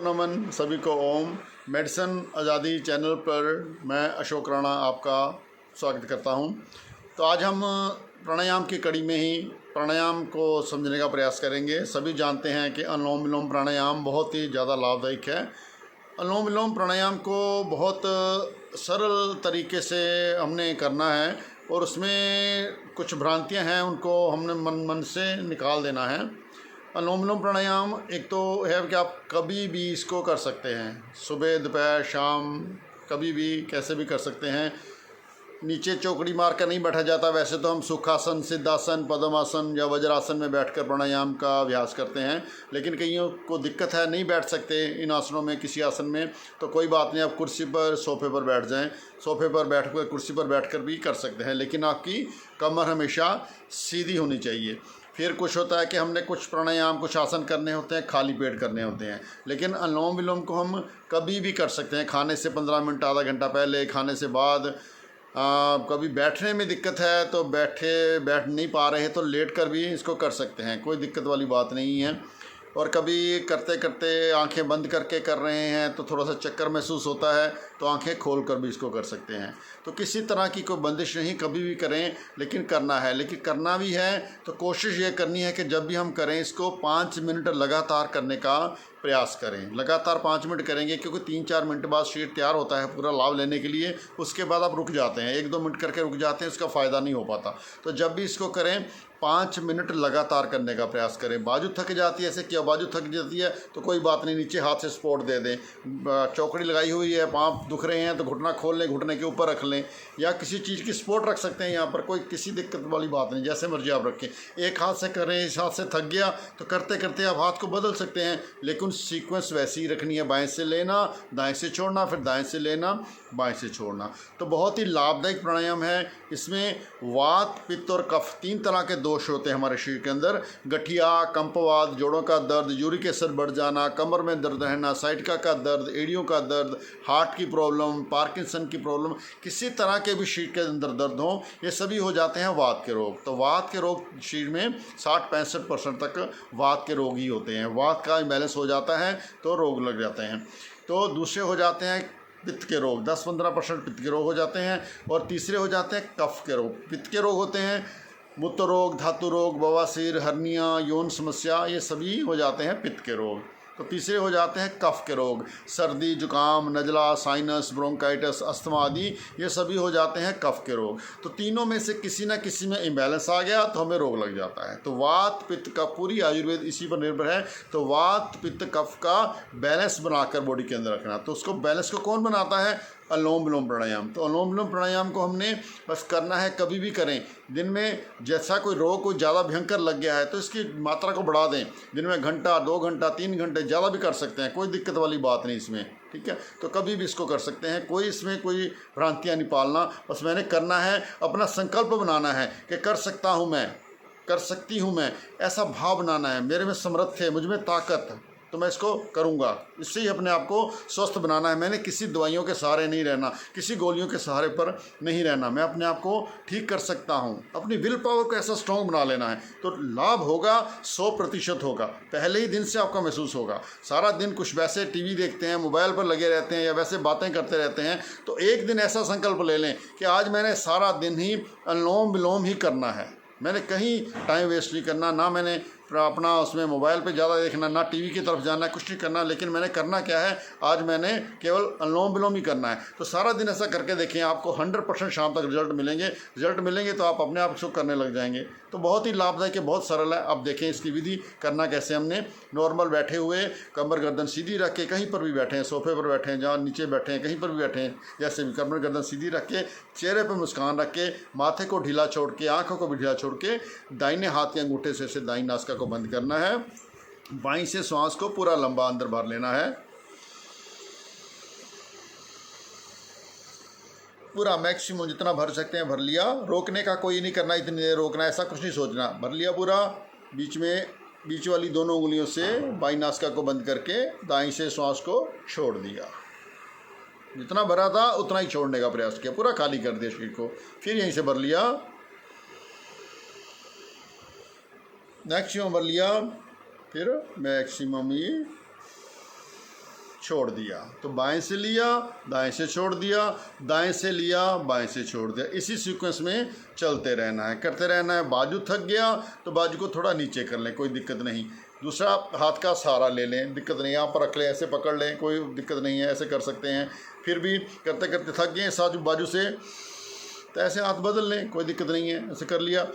नमन सभी को। ओम मेडिसिन आज़ादी चैनल पर मैं अशोक राणा आपका स्वागत करता हूं। तो आज हम प्राणायाम की कड़ी में ही प्राणायाम को समझने का प्रयास करेंगे। सभी जानते हैं कि अनुलोम विलोम प्राणायाम बहुत ही ज़्यादा लाभदायक है। अनुलोम विलोम प्राणायाम को बहुत सरल तरीके से हमने करना है और उसमें कुछ भ्रांतियां हैं, उनको हमने मन से निकाल देना है। अनुलोम विलोम प्राणायाम एक तो है कि आप कभी भी इसको कर सकते हैं, सुबह दोपहर शाम कभी भी कैसे भी कर सकते हैं। नीचे चौकड़ी मार कर नहीं बैठा जाता। वैसे तो हम सुखासन, सिद्धासन, पद्मासन या वज्रासन में बैठकर प्राणायाम का अभ्यास करते हैं, लेकिन कईयों को दिक्कत है, नहीं बैठ सकते इन आसनों में, किसी आसन में, तो कोई बात नहीं, आप कुर्सी पर सोफे पर बैठ जाएं। सोफे पर बैठ कर कुर्सी पर बैठकर भी कर सकते हैं, लेकिन आपकी कमर हमेशा सीधी होनी चाहिए। फिर कुछ होता है कि हमने कुछ प्राणायाम, कुछ आसन करने होते हैं, खाली पेट करने होते हैं, लेकिन अनुलोम विलोम को हम कभी भी कर सकते हैं। खाने से 15 मिनट, आधा घंटा पहले, खाने से बाद। कभी बैठने में दिक्कत है तो बैठ नहीं पा रहे तो लेट कर भी इसको कर सकते हैं, कोई दिक्कत वाली बात नहीं है। और कभी करते करते आंखें बंद करके कर रहे हैं तो थोड़ा सा चक्कर महसूस होता है, तो आंखें खोल कर भी इसको कर सकते हैं। तो किसी तरह की कोई बंदिश नहीं, कभी भी करें, लेकिन करना है। लेकिन करना भी है तो कोशिश ये करनी है कि जब भी हम करें इसको 5 मिनट लगातार करने का प्रयास करें। लगातार 5 मिनट करेंगे, क्योंकि 3-4 मिनट बाद शरीर तैयार होता है पूरा लाभ लेने के लिए। उसके बाद आप रुक जाते हैं, 1-2 मिनट करके रुक जाते हैं, उसका फ़ायदा नहीं हो पाता। तो जब भी इसको करें 5 मिनट लगातार करने का प्रयास करें। बाजू थक जाती है, ऐसे क्या बाजू थक जाती है तो कोई बात नहीं, नीचे हाथ से सपोर्ट दे दें। चौकड़ी लगाई हुई है, पाँव दुख रहे हैं तो घुटना खोल लें, घुटने के ऊपर रख लें, या किसी चीज़ की सपोर्ट रख सकते हैं यहाँ पर, कोई किसी दिक्कत वाली बात नहीं, जैसे मर्जी आप रखें। एक हाथ से करें, इस हाथ से थक गया तो करते करते आप हाथ को बदल सकते हैं, लेकिन सीक्वेंस वैसी ही रखनी है। बाएं से लेना, दाएं से छोड़ना, फिर दाएं से लेना, बाएं से छोड़ना। तो बहुत ही लाभदायक प्राणायाम है। इसमें वात, पित्त और कफ 3 तरह के दोष होते हैं हमारे शरीर के अंदर। गठिया, कंपवात, जोड़ों का दर्द, यूरिक एसिड बढ़ जाना, कमर में दर्द रहना, साइटिका का दर्द, एड़ियों का दर्द, हार्ट की प्रॉब्लम, पार्किंसन की प्रॉब्लम, किसी तरह के भी शरीर के अंदर दर्द हो, ये सभी हो जाते हैं वात के रोग। तो वात के रोग शरीर में 60-65% तक वात के रोग ही होते हैं। वात का इम्बैलेंस हो जाता है तो रोग लग जाते हैं। तो दूसरे हो जाते हैं पित्त के रोग, 10-15% पित्त के रोग हो जाते हैं। और तीसरे हो जाते हैं कफ के रोग। पित्त के रोग होते हैं मूत्र रोग, धातु रोग, बवासीर, हर्निया, यौन समस्या, ये सभी हो जाते हैं पित्त के रोग। तो तीसरे हो जाते हैं कफ के रोग, सर्दी, जुकाम, नज़ला, साइनस, ब्रोंकाइटिस, अस्थमा आदि, ये सभी हो जाते हैं कफ के रोग। तो तीनों में से किसी न किसी में इम्बैलेंस आ गया तो हमें रोग लग जाता है। तो वात, पित्त, कफ, पूरी आयुर्वेद इसी पर निर्भर है। तो वात, पित्त, कफ का बैलेंस बनाकर बॉडी के अंदर रखना। तो उसको बैलेंस को कौन बनाता है? अनुलोम विलोम प्राणायाम। तो अनुलोम विलोम प्राणायाम को हमने बस करना है, कभी भी करें। दिन में जैसा कोई रोग कोई ज़्यादा भयंकर लग गया है तो इसकी मात्रा को बढ़ा दें। दिन में घंटा, 2 घंटा, 3 घंटे ज़्यादा भी कर सकते हैं, कोई दिक्कत वाली बात नहीं इसमें, ठीक है। तो कभी भी इसको कर सकते हैं, कोई इसमें कोई भ्रांतियाँ नहीं पालना। बस मैंने करना है, अपना संकल्प बनाना है कि कर सकता हूँ मैं, कर सकती हूँ मैं, ऐसा भाव बनाना है। मेरे में समर्थ है, मुझ में ताकत है, तो मैं इसको करूँगा। इससे ही अपने आप को स्वस्थ बनाना है। मैंने किसी दवाइयों के सहारे नहीं रहना, किसी गोलियों के सहारे पर नहीं रहना। मैं अपने आप को ठीक कर सकता हूँ। अपनी विल पावर को ऐसा स्ट्रॉन्ग बना लेना है तो लाभ होगा, 100% होगा। पहले ही दिन से आपका महसूस होगा। सारा दिन कुछ वैसे टीवी देखते हैं, मोबाइल पर लगे रहते हैं या वैसे बातें करते रहते हैं, तो एक दिन ऐसा संकल्प ले लें कि आज मैंने सारा दिन ही अनुलोम विलोम ही करना है। मैंने कहीं टाइम वेस्ट नहीं करना, ना मैंने अपना उसमें मोबाइल पे ज़्यादा देखना, ना टीवी की तरफ जाना, कुछ नहीं करना। लेकिन मैंने करना क्या है, आज मैंने केवल अनुलोम विलोम ही करना है। तो सारा दिन ऐसा करके देखें, आपको 100% शाम तक रिजल्ट मिलेंगे तो आप अपने आप इसको करने लग जाएंगे। तो बहुत ही लाभदायक है, बहुत सरल है। अब देखें इसकी विधि करना कैसे। हमने नॉर्मल बैठे हुए, कमर गर्दन सीधी रख के, कहीं पर भी बैठे हैं, सोफे पर बैठे हैं, जहाँ नीचे बैठे हैं, कहीं पर भी बैठे हैं, जैसे भी कमर गर्दन सीधी रख के, चेहरे पर मुस्कान रख के, माथे को ढीला छोड़ के, आँखों को भी ढीला छोड़ के, दाहिने हाथ के अंगूठे से दाहिनी नासिका को बंद करना है। बाईं से श्वास को पूरा लंबा अंदर भर लेना है, पूरा मैक्सिमम जितना भर सकते हैं भर लिया। रोकने का कोई नहीं करना, इतनी देर रोकना, ऐसा कुछ नहीं सोचना। भर लिया पूरा। बीच वाली दोनों उंगलियों से बाईं नासिका को बंद करके दाईं से श्वास को छोड़ दिया। जितना भरा था उतना ही छोड़ने का प्रयास किया, पूरा खाली कर दिया शरीर को। फिर यहीं से भर लिया, मैक्सिमम भर लिया, फिर मैक्सिमम ही छोड़ दिया, तो बाएं से लिया, दाएं से छोड़ दिया, दाएं से लिया, बाएं से छोड़ दिया। इसी सीक्वेंस में चलते रहना है, करते रहना है। बाजू थक गया तो बाजू को थोड़ा नीचे कर लें, कोई दिक्कत नहीं। दूसरा हाथ का सहारा ले लें, दिक्कत नहीं, यहाँ पर रख लें, ऐसे पकड़ लें, कोई दिक्कत नहीं है, ऐसे कर सकते हैं। फिर भी करते करते थक गए साथ बाजू से, तो ऐसे हाथ बदल लें, कोई दिक्कत नहीं है, ऐसे कर लिया।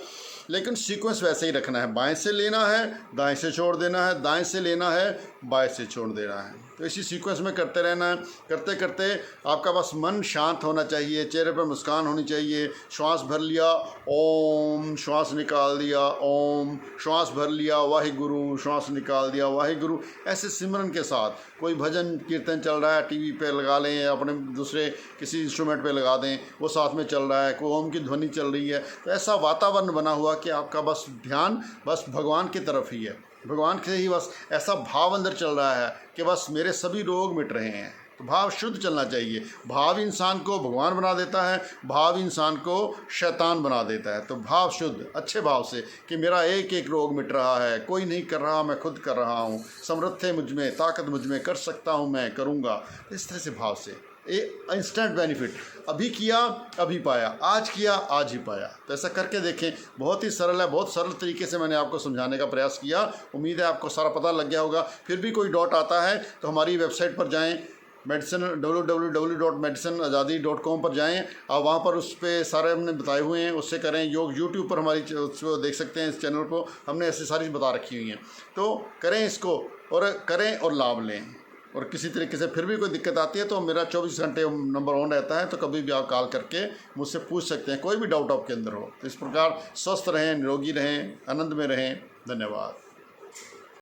लेकिन सीक्वेंस वैसे ही रखना है, बाएं से लेना है, दाएं से छोड़ देना है, दाएं से लेना है, बाएं से छोड़ देना है। तो इसी सीक्वेंस में करते रहना है। करते करते आपका बस मन शांत होना चाहिए, चेहरे पर मुस्कान होनी चाहिए। श्वास भर लिया, ओम, श्वास निकाल दिया, ओम, श्वास भर लिया, वाहिगुरु, श्वास निकाल दिया, वाहिगुरु। ऐसे सिमरन के साथ कोई भजन कीर्तन चल रहा है, टीवी पे लगा लें, अपने दूसरे किसी इंस्ट्रूमेंट पे लगा दें, वो साथ में चल रहा है, कोई ओम की ध्वनि चल रही है। तो ऐसा वातावरण बना हुआ कि आपका बस ध्यान बस भगवान की तरफ ही है, भगवान से ही बस ऐसा भाव अंदर चल रहा है कि बस मेरे सभी रोग मिट रहे हैं। तो भाव शुद्ध चलना चाहिए। भाव इंसान को भगवान बना देता है, भाव इंसान को शैतान बना देता है। तो भाव शुद्ध, अच्छे भाव से कि मेरा एक एक रोग मिट रहा है, कोई नहीं कर रहा, मैं खुद कर रहा हूँ, समर्थ है मुझ में, ताकत मुझ में, कर सकता हूँ, मैं करूँगा। इस तरह से भाव से इंस्टेंट बेनिफिट, अभी किया अभी पाया, आज किया आज ही पाया। तो ऐसा करके देखें, बहुत ही सरल है, बहुत सरल तरीके से मैंने आपको समझाने का प्रयास किया। उम्मीद है आपको सारा पता लग गया होगा। फिर भी कोई डाउट आता है तो हमारी वेबसाइट पर जाएं, मेडिसिन www.medicineazadi.com पर जाएं। आप वहाँ पर उस पर सारे हमने बताए हुए हैं, उससे करें। योग यूट्यूब पर हमारी उसको देख सकते हैं, इस चैनल को हमने ऐसी सारी बता रखी हुई हैं। तो करें इसको, और करें और लाभ लें। और किसी तरीके से फिर भी कोई दिक्कत आती है तो मेरा 24 घंटे नंबर ऑन रहता है, तो कभी भी आप कॉल करके मुझसे पूछ सकते हैं, कोई भी डाउट आपके अंदर हो। तो इस प्रकार स्वस्थ रहें, निरोगी रहें, आनंद में रहें। धन्यवाद।